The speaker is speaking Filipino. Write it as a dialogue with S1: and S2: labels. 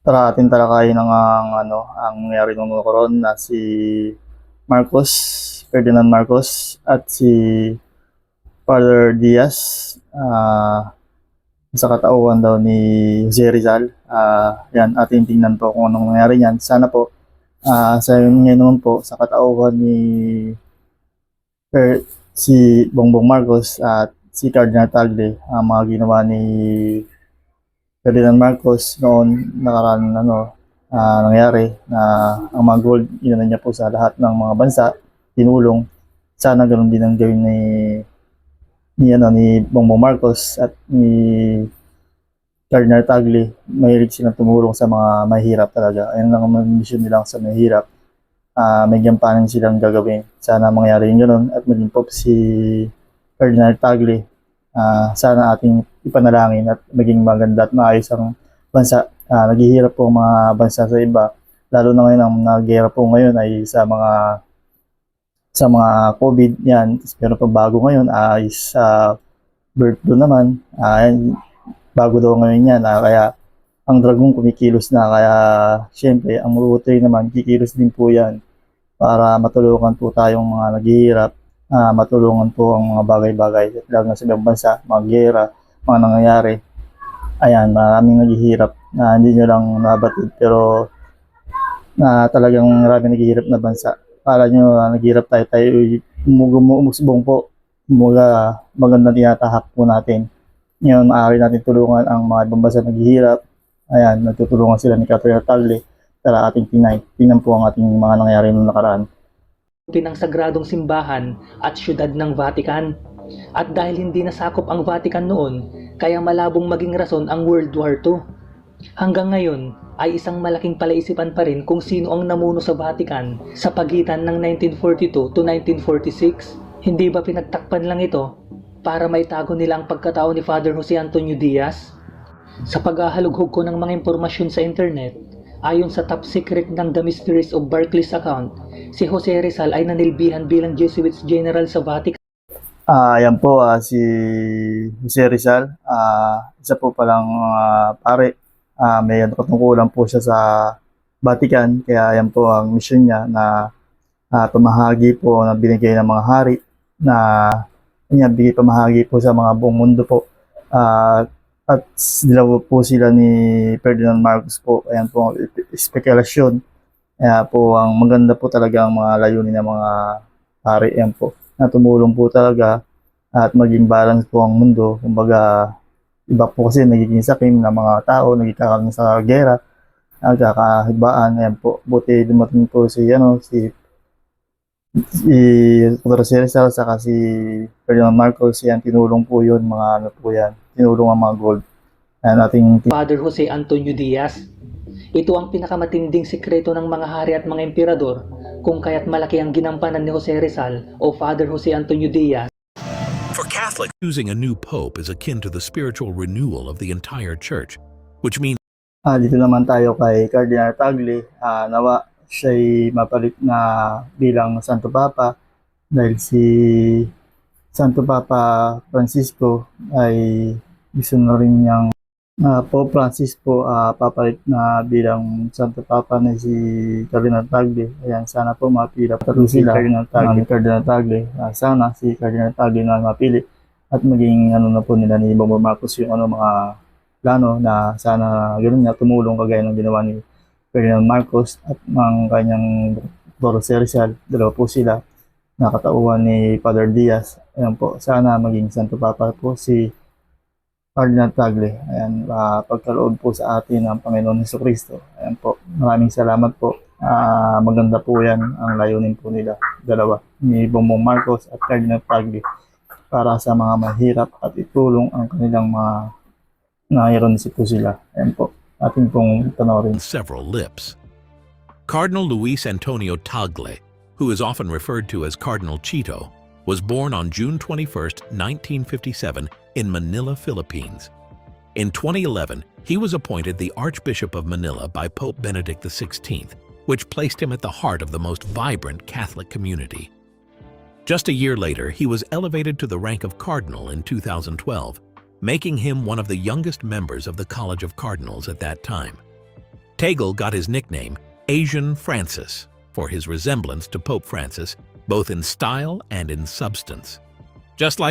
S1: Tara atin talakayin ang nangyari nung naroon na si Marcos, Ferdinand Marcos at si Father Diaz sa katauhan daw ni Jose Rizal. Yan, ating tingnan po kung anong nangyari niyan. Sana po sa ngayon po sa katauhan ni si Bongbong Marcos at si Cardinal Tagle, ang mga ginawa ni Ferdinand Marcos noon nakaraan nangyari na ang mga gold inano niya po sa lahat ng mga bansa, tinulong. Sana ganoon din ang gawin ni Bongbong Marcos at ni Cardinal Tagle. Mahilig silang tumulong sa mga mahirap talaga. Ayun lang ang mission nila sa mahirap. May gampanan silang gagawin. Sana mangyari yung ganoon at maging po si Cardinal Tagle. Sana ating ipanalangin at maging maganda at maayos ang bansa. Naghihirap po ang mga bansa sa iba, lalo na ngayon ang naghihirap po ngayon ay sa mga COVID yan. Pero pag bago ngayon ay sa bird flu naman, bago daw ngayon yan, kaya ang dragon kumikilos na, kaya syempre ang Rurote naman kikilos din po yan para matulungan po tayong mga naghihirap, matulungan po ang mga bagay-bagay lalo na sa ibang bansa, mga gera, mga nangyayari. Ayan, maraming naghihirap na hindi nyo lang nabatid, pero talagang maraming naghihirap na bansa. Para nyo naghihirap tayo umusbong po. Magandang tinatahak po natin. Ngayon, maaari natin tulungan ang mga ibang bansa naghihirap. Ayan, nagtutulungan sila ni Cardinal Tagle. Tara ating tingnan po ang ating mga nangyari noong nakaraan.
S2: Ng sagradong simbahan at syudad ng Vatican. At dahil hindi nasakop ang Vatican noon, kaya malabong maging rason ang World War II. Hanggang ngayon ay isang malaking palaisipan pa rin kung sino ang namuno sa Vatican sa pagitan ng 1942 to 1946. Hindi ba pinagtakpan lang ito para maitago nila ang pagkatao ni Father Jose Antonio Diaz? Sa paghahalughog ko ng mga impormasyon sa internet, ayon sa top secret ng The Mysteries of Barclays account, si Jose Rizal ay nanilbihan bilang Jesuits General sa Vatican.
S1: Yan po, si Jose Rizal, isa po palang pare. May katungkulan po siya sa Vatican, kaya yan po ang mission niya na pamahagi po na binigay ng mga hari na bigay pamahagi po sa mga buong mundo po. At dilaw po sila ni Ferdinand Marcos po. Ayan po ang spekulasyon. Kaya po ang maganda po talaga ang mga layunin ng mga hari. Ayan po, na tumulong po talaga at maging balance po ang mundo. Kumbaga, iba po kasi nagiging sakim ng mga tao, nagkakaroon sa gera, nagkakahibaan. Ayan po, buti dumating po si Jose Rizal saka si Ferdinand Marcos. Yan, tinulong po yun, mga po yan, tinulong ang mga gold. Ayan,
S2: Father Jose Antonio Diaz. Ito ang pinakamatinding sikreto ng mga hari at mga emperador kung kaya't malaki ang ginampanan ni Jose Rizal o Father Jose Antonio Diaz.
S3: For Catholics, choosing a new pope is akin to the spiritual renewal of the entire church, which means
S1: dito naman tayo kay Cardinal Tagle. Nawa siya'y mapalit na bilang Santo Papa dahil si Santo Papa Francisco ay gusto na rin niyang Pope Francis po papalit na bilang Santo Papa na si Cardinal Tagle. Ayan, sana po mapila pa si Cardinal Tagle. Sana si Cardinal Tagle na mapili at maging na po nila ni Bongbong Marcos yung mga plano na sana ganoon niya tumulong kagaya ng ginawa ni Ferdinand Marcos at ang kanyang Dr. Rizal. Dalawa po sila, nakatauhan ni Father Diaz. Ayan po, sana maging Santo Papa po si Cardinal Tagle. Ayan, pagkaloob po sa atin ng Panginoon Jesucristo. Ayan po, maraming salamat po. Maganda po yan ang layunin po nila, dalawa, ni Bongbong Marcos at Cardinal Tagle, para sa mga mahirap at itulong ang kanilang mga nairon po sila. Ayan po, ating pong panoorin.
S3: several lips. Cardinal Luis Antonio Tagle, who is often referred to as Cardinal Chito, was born on June 21, 1957 in Manila, Philippines. In 2011, he was appointed the Archbishop of Manila by Pope Benedict XVI, which placed him at the heart of the most vibrant Catholic community. Just a year later, he was elevated to the rank of Cardinal in 2012, making him one of the youngest members of the College of Cardinals at that time. Tagle got his nickname Asian Francis for his resemblance to Pope Francis, both in style and in substance. Just like